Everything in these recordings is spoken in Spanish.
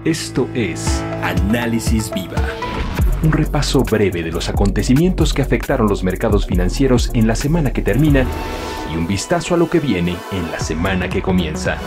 Esto es Análisis Viva, un repaso breve de los acontecimientos que afectaron los mercados financieros en la semana que termina y un vistazo a lo que viene en la semana que comienza.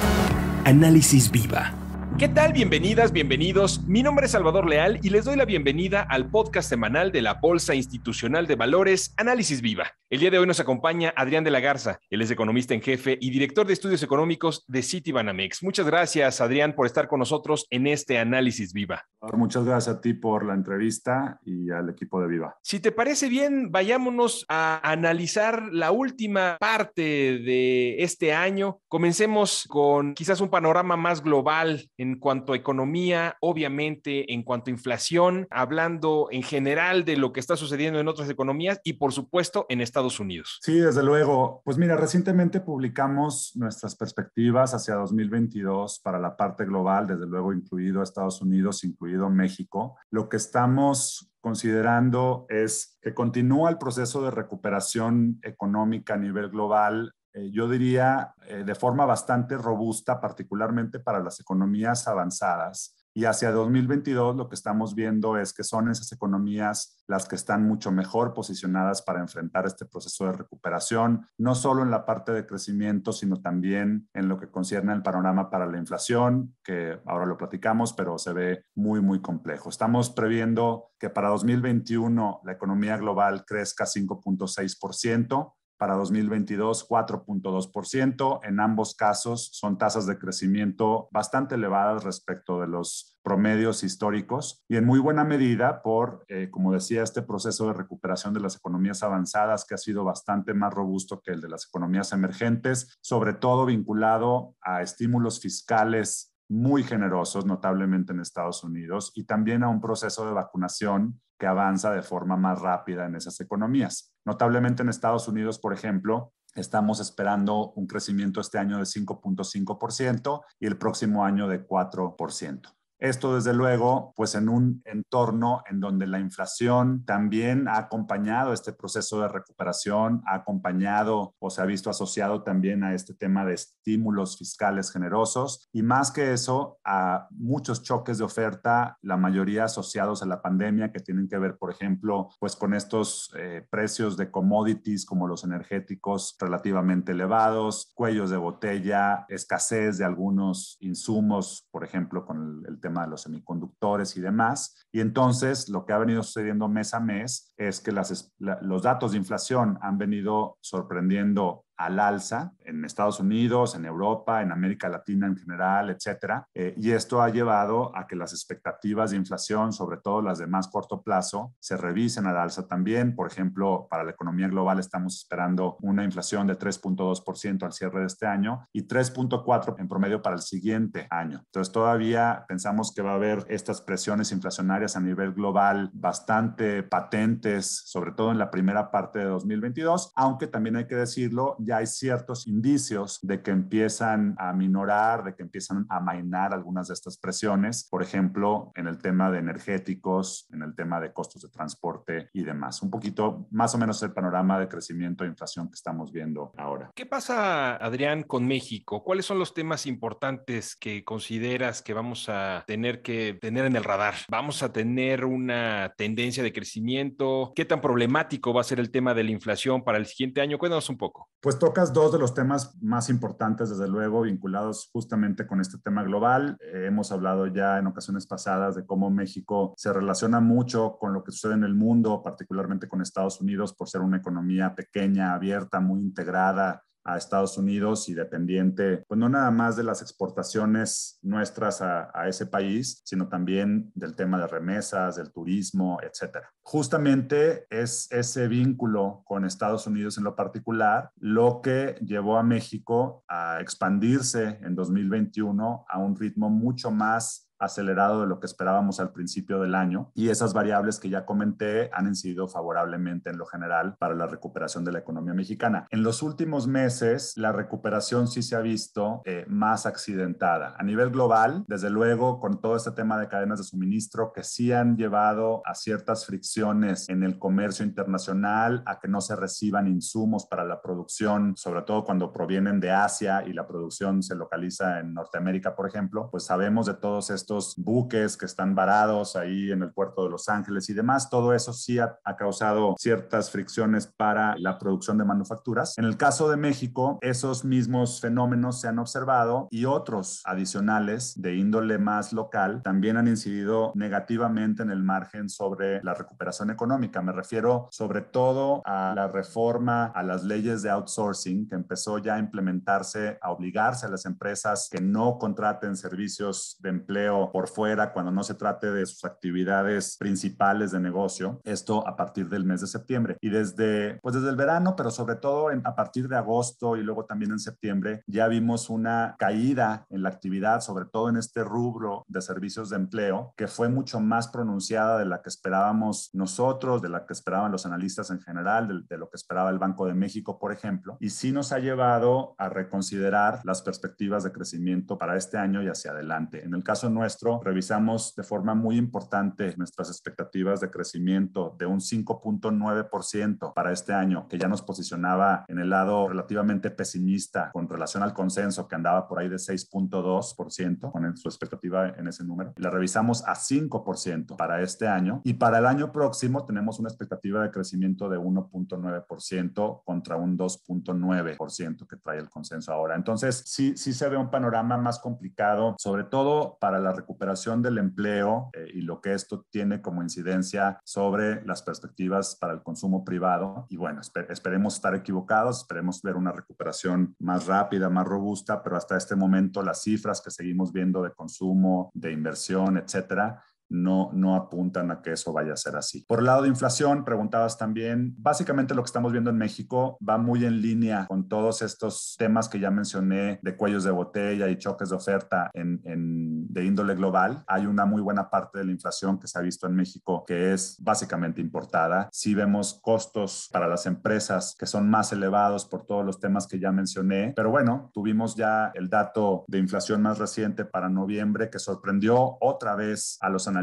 Análisis Viva. ¿Qué tal? Bienvenidas, bienvenidos. Mi nombre es Salvador Leal y les doy la bienvenida al podcast semanal de la Bolsa Institucional de Valores, Análisis Viva. El día de hoy nos acompaña Adrián de la Garza. Él es economista en jefe y director de estudios económicos de Citibanamex. Muchas gracias, Adrián, por estar con nosotros en este Análisis Viva. Muchas gracias a ti por la entrevista y al equipo de Viva. Si te parece bien, vayámonos a analizar la última parte de este año. Comencemos con quizás un panorama más global en cuanto a economía, obviamente en cuanto a inflación, hablando en general de lo que está sucediendo en otras economías y por supuesto en Estados Unidos. Sí, desde luego. Pues mira, recientemente publicamos nuestras perspectivas hacia 2022 para la parte global, desde luego incluido Estados Unidos, incluido México. Lo que estamos considerando es que continúa el proceso de recuperación económica a nivel global, yo diría de forma bastante robusta, particularmente para las economías avanzadas. Y hacia 2022 lo que estamos viendo es que son esas economías las que están mucho mejor posicionadas para enfrentar este proceso de recuperación, no solo en la parte de crecimiento, sino también en lo que concierne al panorama para la inflación, que ahora lo platicamos, pero se ve muy, muy complejo. Estamos previendo que para 2021 la economía global crezca 5.6%. Para 2022, 4.2%. En ambos casos son tasas de crecimiento bastante elevadas respecto de los promedios históricos y en muy buena medida por, como decía, este proceso de recuperación de las economías avanzadas que ha sido bastante más robusto que el de las economías emergentes, sobre todo vinculado a estímulos fiscales muy generosos, notablemente en Estados Unidos, y también a un proceso de vacunación que avanza de forma más rápida en esas economías. Notablemente en Estados Unidos, por ejemplo, estamos esperando un crecimiento este año de 5.5% y el próximo año de 4%. Esto, desde luego, pues en un entorno en donde la inflación también ha acompañado este proceso de recuperación, ha acompañado o se ha visto asociado también a este tema de estímulos fiscales generosos y más que eso, a muchos choques de oferta, la mayoría asociados a la pandemia que tienen que ver, por ejemplo, pues con estos precios de commodities como los energéticos relativamente elevados, cuellos de botella, escasez de algunos insumos, por ejemplo, con el tema de los semiconductores y demás. Y entonces lo que ha venido sucediendo mes a mes es que los datos de inflación han venido sorprendiendo al alza en Estados Unidos, en Europa, en América Latina en general, etcétera. Y esto ha llevado a que las expectativas de inflación, sobre todo las de más corto plazo, se revisen al alza también. Por ejemplo, para la economía global estamos esperando una inflación de 3.2% al cierre de este año y 3.4% en promedio para el siguiente año. Entonces todavía pensamos que va a haber estas presiones inflacionarias a nivel global bastante patentes, sobre todo en la primera parte de 2022, aunque también hay que decirlo, ya hay ciertos indicios de que empiezan a minorar, de que empiezan a amainar algunas de estas presiones, por ejemplo, en el tema de energéticos, en el tema de costos de transporte y demás. Un poquito más o menos el panorama de crecimiento e inflación que estamos viendo ahora. ¿Qué pasa, Adrián, con México? ¿Cuáles son los temas importantes que consideras que vamos a tener que tener en el radar? ¿Vamos a tener una tendencia de crecimiento? ¿Qué tan problemático va a ser el tema de la inflación para el siguiente año? Cuéntanos un poco. Pues tocas dos de los temas más importantes, desde luego, vinculados justamente con este tema global. Hemos hablado ya en ocasiones pasadas de cómo México se relaciona mucho con lo que sucede en el mundo, particularmente con Estados Unidos, por ser una economía pequeña, abierta, muy integrada a Estados Unidos y dependiente, pues no nada más de las exportaciones nuestras a ese país, sino también del tema de remesas, del turismo, etcétera. Justamente es ese vínculo con Estados Unidos en lo particular lo que llevó a México a expandirse en 2021 a un ritmo mucho más acelerado de lo que esperábamos al principio del año y esas variables que ya comenté han incidido favorablemente en lo general para la recuperación de la economía mexicana. En los últimos meses la recuperación sí se ha visto más accidentada. A nivel global, desde luego con todo este tema de cadenas de suministro que sí han llevado a ciertas fricciones en el comercio internacional, a que no se reciban insumos para la producción, sobre todo cuando provienen de Asia y la producción se localiza en Norteamérica, por ejemplo, pues sabemos de todos estos estos buques que están varados ahí en el puerto de Los Ángeles y demás. Todo eso sí ha causado ciertas fricciones para la producción de manufacturas. En el caso de México, esos mismos fenómenos se han observado y otros adicionales de índole más local también han incidido negativamente en el margen sobre la recuperación económica. Me refiero sobre todo a la reforma a las leyes de outsourcing que empezó ya a implementarse, a obligarse a las empresas que no contraten servicios de empleo por fuera cuando no se trate de sus actividades principales de negocio. Esto a partir del mes de septiembre. Y desde el verano, pero sobre todo a partir de agosto y luego también en septiembre, ya vimos una caída en la actividad, sobre todo en este rubro de servicios de empleo, que fue mucho más pronunciada de la que esperábamos nosotros, de la que esperaban los analistas en general, de lo que esperaba el Banco de México, por ejemplo, y sí nos ha llevado a reconsiderar las perspectivas de crecimiento para este año y hacia adelante. En el caso nuestro, revisamos de forma muy importante nuestras expectativas de crecimiento de un 5.9% para este año, que ya nos posicionaba en el lado relativamente pesimista con relación al consenso, que andaba por ahí de 6.2%, con su expectativa en ese número. La revisamos a 5% para este año, y para el año próximo tenemos una expectativa de crecimiento de 1.9% contra un 2.9% que trae el consenso ahora. Entonces, sí se ve un panorama más complicado, sobre todo para la recuperación del empleo y lo que esto tiene como incidencia sobre las perspectivas para el consumo privado. Y bueno, esperemos estar equivocados, esperemos ver una recuperación más rápida, más robusta, pero hasta este momento las cifras que seguimos viendo de consumo, de inversión, etcétera, no apuntan a que eso vaya a ser así. Por el lado de inflación, preguntabas también, básicamente lo que estamos viendo en México va muy en línea con todos estos temas que ya mencioné de cuellos de botella y choques de oferta de índole global. Hay una muy buena parte de la inflación que se ha visto en México que es básicamente importada. Sí vemos costos para las empresas que son más elevados por todos los temas que ya mencioné, pero bueno, tuvimos ya el dato de inflación más reciente para noviembre que sorprendió otra vez a los analistas,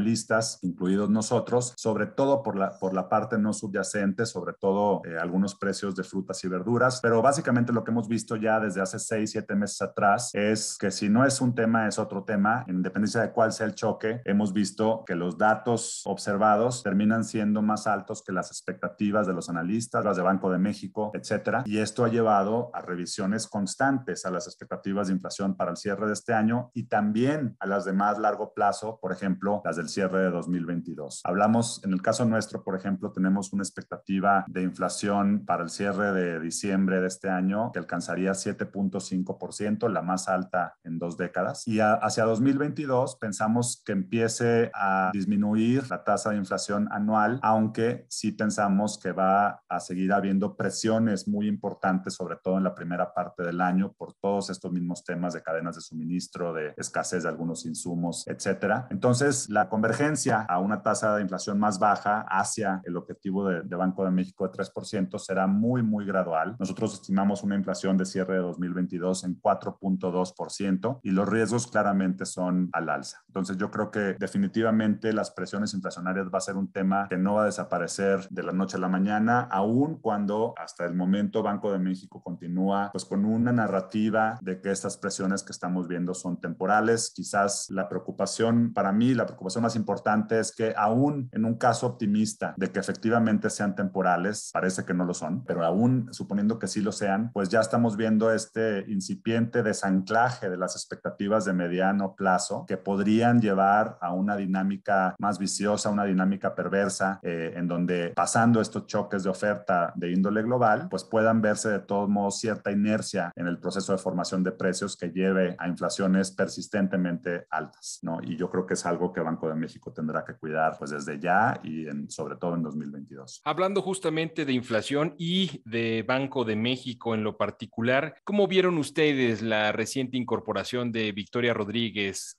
incluidos nosotros, sobre todo por la parte no subyacente, sobre todo algunos precios de frutas y verduras, pero básicamente lo que hemos visto ya desde hace 6-7 meses atrás es que si no es un tema, es otro tema, en dependencia de cuál sea el choque. Hemos visto que los datos observados terminan siendo más altos que las expectativas de los analistas, las de Banco de México, etcétera, y esto ha llevado a revisiones constantes a las expectativas de inflación para el cierre de este año y también a las de más largo plazo, por ejemplo, las del cierre de 2022. Hablamos, en el caso nuestro, por ejemplo, tenemos una expectativa de inflación para el cierre de diciembre de este año que alcanzaría 7.5%, la más alta en 2 décadas. Y hacia 2022 pensamos que empiece a disminuir la tasa de inflación anual, aunque sí pensamos que va a seguir habiendo presiones muy importantes, sobre todo en la primera parte del año, por todos estos mismos temas de cadenas de suministro, de escasez de algunos insumos, etcétera. Entonces, la convergencia a una tasa de inflación más baja hacia el objetivo de Banco de México de 3% será muy, muy gradual. Nosotros estimamos una inflación de cierre de 2022 en 4.2% y los riesgos claramente son al alza. Entonces yo creo que definitivamente las presiones inflacionarias va a ser un tema que no va a desaparecer de la noche a la mañana, aun cuando hasta el momento Banco de México continúa pues con una narrativa de que estas presiones que estamos viendo son temporales. Quizás la preocupación para mí, la preocupación más importante es que aún en un caso optimista de que efectivamente sean temporales, parece que no lo son, pero aún suponiendo que sí lo sean, pues ya estamos viendo este incipiente desanclaje de las expectativas de mediano plazo que podrían llevar a una dinámica más viciosa, una dinámica perversa, en donde pasando estos choques de oferta de índole global, pues puedan verse de todos modos cierta inercia en el proceso de formación de precios que lleve a inflaciones persistentemente altas, ¿no? Y yo creo que es algo que Banco de México tendrá que cuidar pues desde ya y sobre todo en 2022. Hablando justamente de inflación y de Banco de México en lo particular, ¿cómo vieron ustedes la reciente incorporación de Victoria Rodríguez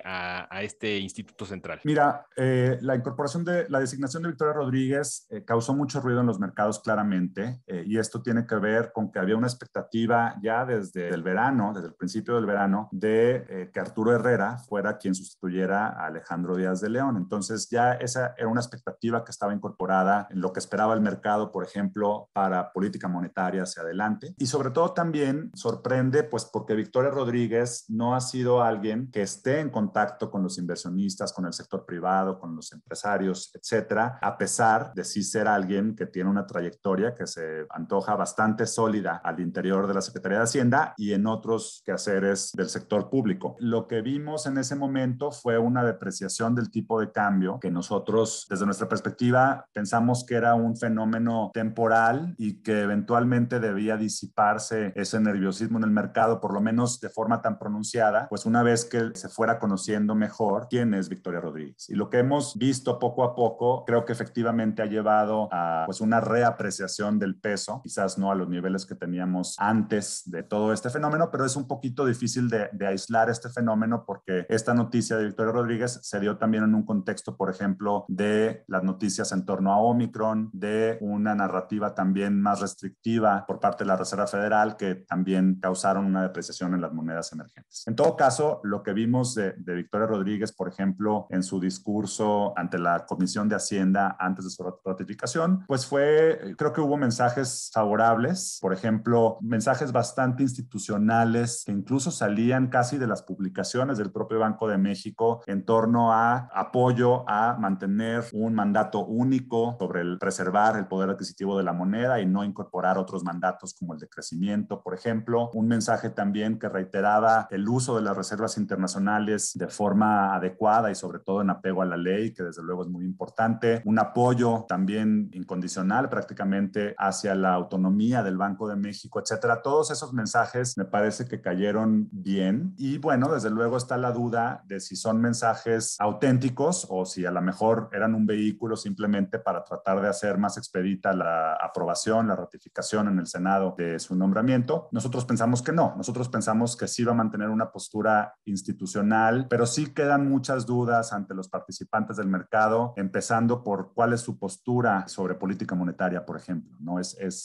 a este Instituto Central? Mira, la designación de Victoria Rodríguez causó mucho ruido en los mercados claramente, y esto tiene que ver con que había una expectativa ya desde el verano, desde el principio del verano, de que Arturo Herrera fuera quien sustituyera a Alejandro Alejandro Díaz de León. Entonces ya esa era una expectativa que estaba incorporada en lo que esperaba el mercado, por ejemplo, para política monetaria hacia adelante. Y sobre todo también sorprende, pues porque Victoria Rodríguez no ha sido alguien que esté en contacto con los inversionistas, con el sector privado, con los empresarios, etcétera, a pesar de sí ser alguien que tiene una trayectoria que se antoja bastante sólida al interior de la Secretaría de Hacienda y en otros quehaceres del sector público. Lo que vimos en ese momento fue una depreciación del tipo de cambio que nosotros, desde nuestra perspectiva, pensamos que era un fenómeno temporal y que eventualmente debía disiparse ese nerviosismo en el mercado, por lo menos de forma tan pronunciada, pues una vez que se fuera conociendo mejor quién es Victoria Rodríguez. Y lo que hemos visto poco a poco, creo que efectivamente ha llevado a pues una reapreciación del peso, quizás no a los niveles que teníamos antes de todo este fenómeno, pero es un poquito difícil de aislar este fenómeno porque esta noticia de Victoria Rodríguez se dio también en un contexto, por ejemplo, de las noticias en torno a Omicron, de una narrativa también más restrictiva por parte de la Reserva Federal que también causaron una depreciación en las monedas emergentes. En todo caso, lo que vimos de Victoria Rodríguez, por ejemplo, en su discurso ante la Comisión de Hacienda antes de su ratificación, pues creo que hubo mensajes favorables, por ejemplo, mensajes bastante institucionales que incluso salían casi de las publicaciones del propio Banco de México en torno a apoyo a mantener un mandato único sobre el preservar el poder adquisitivo de la moneda y no incorporar otros mandatos como el de crecimiento, por ejemplo. Un mensaje también que reiteraba el uso de las reservas internacionales de forma adecuada y sobre todo en apego a la ley, que desde luego es muy importante. Un apoyo también incondicional prácticamente hacia la autonomía del Banco de México, etcétera. Todos esos mensajes me parece que cayeron bien y bueno, desde luego está la duda de si son mensajes auténticos o si a lo mejor eran un vehículo simplemente para tratar de hacer más expedita la aprobación, la ratificación en el Senado de su nombramiento. Nosotros pensamos que no, nosotros pensamos que sí va a mantener una postura institucional, pero sí quedan muchas dudas ante los participantes del mercado, empezando por cuál es su postura sobre política monetaria, por ejemplo, ¿no?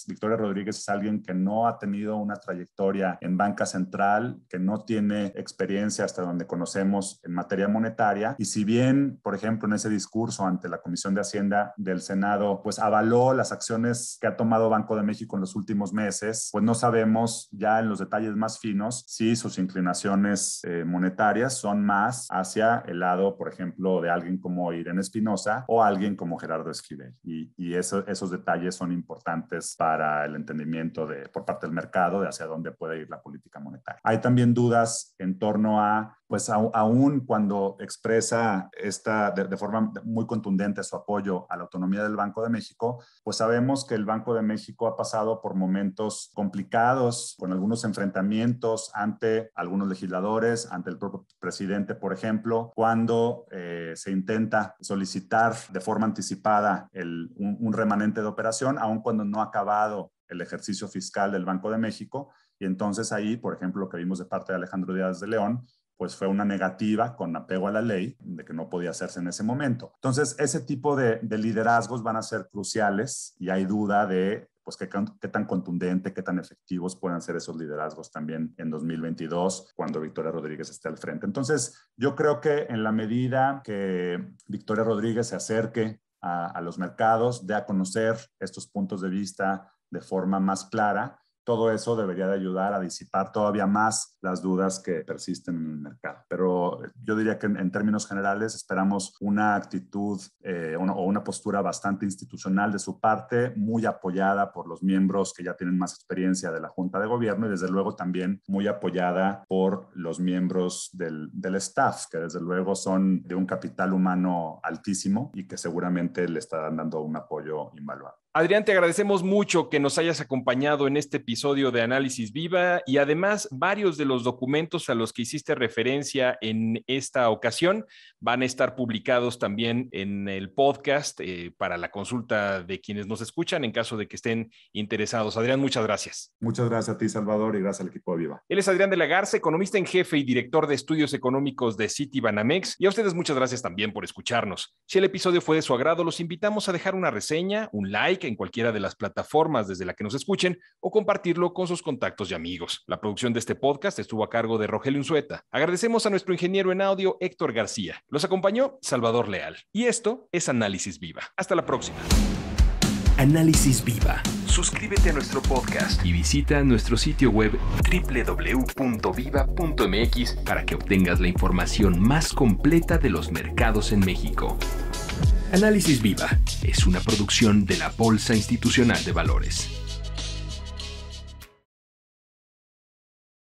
Victoria Rodríguez es alguien que no ha tenido una trayectoria en banca central, que no tiene experiencia hasta donde conocemos en materia monetaria, y si bien, por ejemplo, en ese discurso ante la Comisión de Hacienda del Senado, pues avaló las acciones que ha tomado Banco de México en los últimos meses, pues no sabemos ya en los detalles más finos si sus inclinaciones monetarias son más hacia el lado, por ejemplo, de alguien como Irene Espinosa o alguien como Gerardo Esquivel. Y esos detalles son importantes para el entendimiento por parte del mercado de hacia dónde puede ir la política monetaria. Hay también dudas en torno a, pues aún cuando expresa de forma muy contundente su apoyo a la autonomía del Banco de México, pues sabemos que el Banco de México ha pasado por momentos complicados, con algunos enfrentamientos ante algunos legisladores, ante el propio presidente, por ejemplo, cuando se intenta solicitar de forma anticipada un remanente de operación, aun cuando no ha acabado el ejercicio fiscal del Banco de México. Y entonces ahí, por ejemplo, lo que vimos de parte de Alejandro Díaz de León, pues fue una negativa con apego a la ley de que no podía hacerse en ese momento. Entonces, ese tipo de liderazgos van a ser cruciales y hay duda de pues qué tan contundente, qué tan efectivos puedan ser esos liderazgos también en 2022 cuando Victoria Rodríguez esté al frente. Entonces, yo creo que en la medida que Victoria Rodríguez se acerque a los mercados, dé a conocer estos puntos de vista de forma más clara, todo eso debería de ayudar a disipar todavía más las dudas que persisten en el mercado. Pero yo diría que en términos generales esperamos una actitud o una postura bastante institucional de su parte, muy apoyada por los miembros que ya tienen más experiencia de la Junta de Gobierno y desde luego también muy apoyada por los miembros del staff, que desde luego son de un capital humano altísimo y que seguramente le estarán dando un apoyo invaluable. Adrián, te agradecemos mucho que nos hayas acompañado en este episodio de Análisis Viva y además varios de los documentos a los que hiciste referencia en esta ocasión van a estar publicados también en el podcast para la consulta de quienes nos escuchan en caso de que estén interesados. Adrián, muchas gracias. Muchas gracias a ti, Salvador, y gracias al equipo de Viva. Él es Adrián de la Garza, economista en jefe y director de estudios económicos de Citibanamex. Y a ustedes muchas gracias también por escucharnos. Si el episodio fue de su agrado, los invitamos a dejar una reseña, un like en cualquiera de las plataformas desde la que nos escuchen o compartirlo con sus contactos y amigos. La producción de este podcast estuvo a cargo de Rogelio Unzueta. Agradecemos a nuestro ingeniero en audio, Héctor García. Los acompañó Salvador Leal. Y esto es Análisis Viva. Hasta la próxima. Análisis Viva. Suscríbete a nuestro podcast y visita nuestro sitio web www.viva.mx para que obtengas la información más completa de los mercados en México. Análisis Viva es una producción de la Bolsa Institucional de Valores.